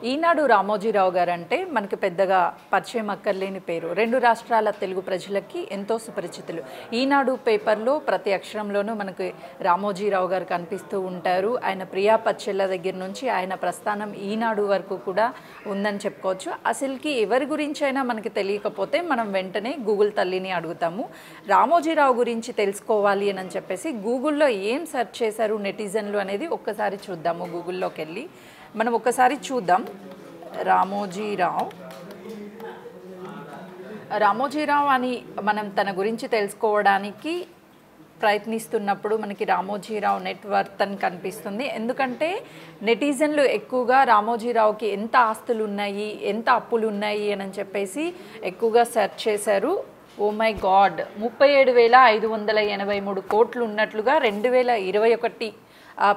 ఈనాడు రామోజీరావు గారు అంటే మనకి పెద్దగా పరిచయం అక్కర్లేని పేరు. రెండు రాష్ట్రాల తెలుగు ప్రజలకి ఎంతో సుపరిచితులు. ఈనాడు పేపర్లో ప్రతి అక్షరంలోనూ మనకి రామోజీరావు గారు కనిపిస్తూ ఉంటారు. ఆయన ప్రియా పచ్చెళ్ళ దగ్గర నుంచి ఆయన ప్రస్థానం ఈనాడు వరకు కూడా ఉందని చెప్పుకోవచ్చు. అసలుకి ఎవరి గురించి అయినా మనకి తెలియకపోతే మనం వెంటనే గూగుల్ తల్లిని అడుగుతాము. రామోజీరావు గురించి తెలుసుకోవాలి అని చెప్పేసి గూగుల్లో ఏం సెర్చ్ చేశారు నెటిజన్లు అనేది ఒక్కసారి చూద్దాము. గూగుల్లోకి వెళ్ళి మనం ఒక్కసారి చూద్దాం. రామోజీరావు అని మనం తన గురించి తెలుసుకోవడానికి ప్రయత్నిస్తున్నప్పుడు మనకి రామోజీరావు నెట్వర్త్ అని కనిపిస్తుంది. ఎందుకంటే నెటిజన్లు ఎక్కువగా రామోజీరావుకి ఎంత ఆస్తులు ఉన్నాయి, ఎంత అప్పులు ఉన్నాయి అని చెప్పేసి ఎక్కువగా సెర్చ్ చేశారు. ఓ మై గాడ్, 37,583 కోట్లు ఉన్నట్లుగా 2021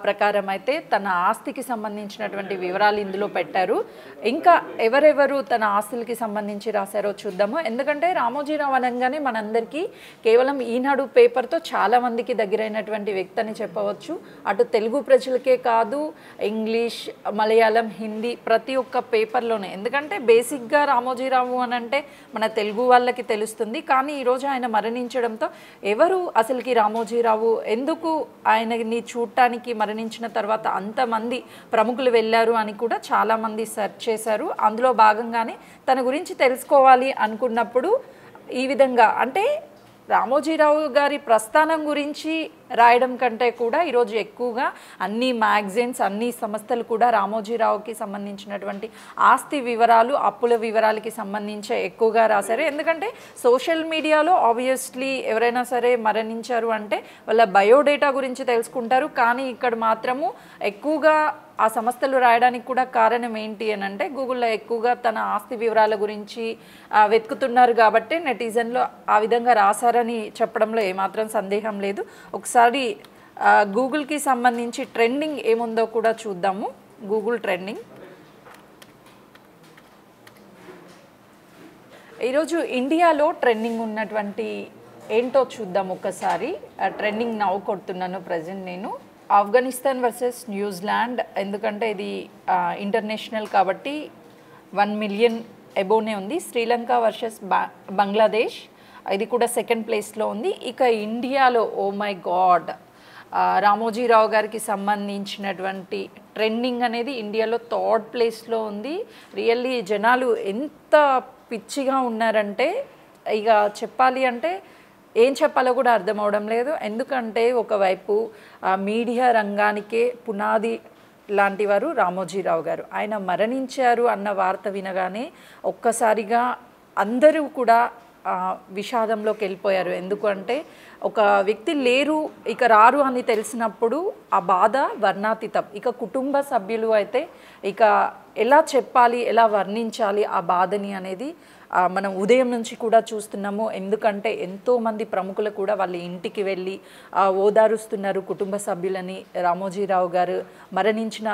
ప్రకారం అయితే తన ఆస్తికి సంబంధించినటువంటి వివరాలు ఇందులో పెట్టారు. ఇంకా ఎవరెవరు తన ఆస్తులకి సంబంధించి రాశారో చూద్దాము. ఎందుకంటే రామోజీరావు అనగానే మనందరికీ కేవలం ఈనాడు పేపర్తో చాలామందికి దగ్గరైనటువంటి వ్యక్తి అని చెప్పవచ్చు. అటు తెలుగు ప్రజలకే కాదు, ఇంగ్లీష్, మలయాళం, హిందీ ప్రతి ఒక్క పేపర్లోనే. ఎందుకంటే బేసిక్గా రామోజీరావు అని అంటే మన తెలుగు వాళ్ళకి తెలుస్తుంది. కానీ ఈరోజు ఆయన మరణించడంతో ఎవరు అసలుకి రామోజీరావు, ఎందుకు ఆయనని చూడటానికి మరణించిన తర్వాత అంతమంది ప్రముఖులు వెళ్ళారు అని కూడా చాలామంది సెర్చ్ చేశారు. అందులో భాగంగానే తన గురించి తెలుసుకోవాలి అనుకున్నప్పుడు ఈ విధంగా అంటే రామోజీరావు గారి ప్రస్థానం గురించి రాయడం కంటే కూడా ఈరోజు ఎక్కువగా అన్ని మ్యాగజైన్స్, అన్ని సంస్థలు కూడా రామోజీరావుకి సంబంధించినటువంటి ఆస్తి వివరాలు, అప్పుల వివరాలకి సంబంధించి ఎక్కువగా రాశారు. ఎందుకంటే సోషల్ మీడియాలో ఆబ్వియస్లీ ఎవరైనా సరే మరణించారు అంటే వాళ్ళ బయోడేటా గురించి తెలుసుకుంటారు. కానీ ఇక్కడ మాత్రము ఎక్కువగా ఆ సంస్థలు రాయడానికి కూడా కారణం ఏంటి అని అంటే గూగుల్లో ఎక్కువగా తన ఆస్తి వివరాల గురించి వెతుకుతున్నారు కాబట్టి నెటిజన్లు ఆ విధంగా రాశారని చెప్పడంలో ఏమాత్రం సందేహం లేదు. ఒకసారి గూగుల్కి సంబంధించి ట్రెండింగ్ ఏముందో కూడా చూద్దాము. గూగుల్ ట్రెండింగ్ ఈరోజు ఇండియాలో ట్రెండింగ్ ఉన్నటువంటి ఏంటో చూద్దాం ఒకసారి. ట్రెండింగ్ నౌ కొడుతున్నాను ప్రజెంట్ నేను. ఆఫ్ఘనిస్తాన్ వర్సెస్ న్యూజిలాండ్, ఎందుకంటే ఇది ఇంటర్నేషనల్ కాబట్టి 1 మిలియన్ అబోనే ఉంది. శ్రీలంక వర్సెస్ బంగ్లాదేశ్, ఇది కూడా సెకండ్ ప్లేస్లో ఉంది. ఇక ఇండియాలో ఓ మై గాడ్, రామోజీరావు గారికి సంబంధించినటువంటి ట్రెండింగ్ అనేది ఇండియాలో థర్డ్ ప్లేస్లో ఉంది. రియల్లీ జనాలు ఎంత పిచ్చిగా ఉన్నారంటే ఇక చెప్పాలి అంటే ఏం చెప్పాలో కూడా అర్థం అవడం లేదు. ఎందుకంటే ఒకవైపు మీడియా రంగానికే పునాది లాంటి వారు రామోజీరావు గారు. ఆయన మరణించారు అన్న వార్త వినగానే ఒక్కసారిగా అందరూ కూడా విషాదంలోకి వెళ్ళిపోయారు. ఎందుకంటే ఒక వ్యక్తి లేరు, ఇక రారు అని తెలిసినప్పుడు ఆ బాధ వర్ణాతీతం. ఇక కుటుంబ సభ్యులు అయితే ఇక ఎలా చెప్పాలి, ఎలా వర్ణించాలి ఆ బాధని అనేది మనం ఉదయం నుంచి కూడా చూస్తున్నాము. ఎందుకంటే ఎంతోమంది ప్రముఖులు కూడా వాళ్ళ ఇంటికి వెళ్ళి ఓదారుస్తున్నారు కుటుంబ సభ్యులని. రామోజీరావు గారు మరణించిన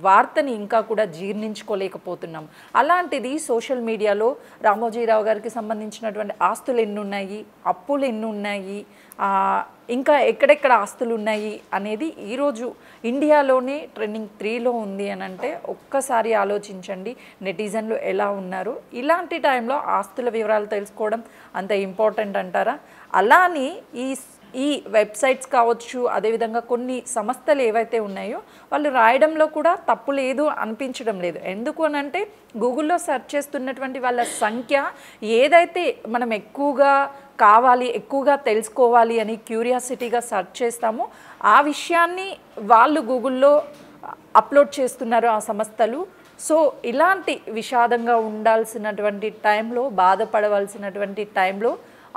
వార్తని ఇంకా కూడా జీర్ణించుకోలేకపోతున్నాం. అలాంటిది సోషల్ మీడియాలో రామోజీరావు గారికి సంబంధించినటువంటి ఆస్తులు ఎన్ని ఉన్నాయి, అప్పులు ఎన్ని ఉన్నాయి, ఇంకా ఎక్కడెక్కడ ఆస్తులు ఉన్నాయి అనేది ఈరోజు ఇండియాలోనే ట్రెండింగ్ 3లో ఉంది అని అంటే ఒక్కసారి ఆలోచించండి నెటిజన్లు ఎలా ఉన్నారు. ఇలాంటి టైంలో ఆస్తుల వివరాలు తెలుసుకోవడం అంత ఇంపార్టెంట్ అంటారా? అలానే ఈ వెబ్సైట్స్ కావచ్చు, అదేవిధంగా కొన్ని సంస్థలు ఏవైతే ఉన్నాయో వాళ్ళు రాయడంలో కూడా తప్పు లేదు అనిపించడం లేదు. ఎందుకు అని అంటే గూగుల్లో సెర్చ్ చేస్తున్నటువంటి వాళ్ళ సంఖ్య ఏదైతే మనం ఎక్కువగా కావాలి, ఎక్కువగా తెలుసుకోవాలి అని క్యూరియాసిటీగా సెర్చ్ చేస్తామో ఆ విషయాన్ని వాళ్ళు గూగుల్లో అప్లోడ్ చేస్తున్నారు ఆ సంస్థలు. సో ఇలాంటి విషాదంగా ఉండాల్సినటువంటి టైంలో, బాధపడవలసినటువంటి టైంలో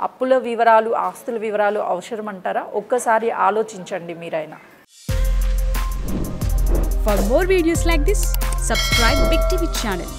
అప్పుల వివరాలు, ఆస్తుల వివరాలు అవసరం అంటారా? ఒక్కసారి ఆలోచించండి మీరైనా. For more videos like this, subscribe Big TV channel.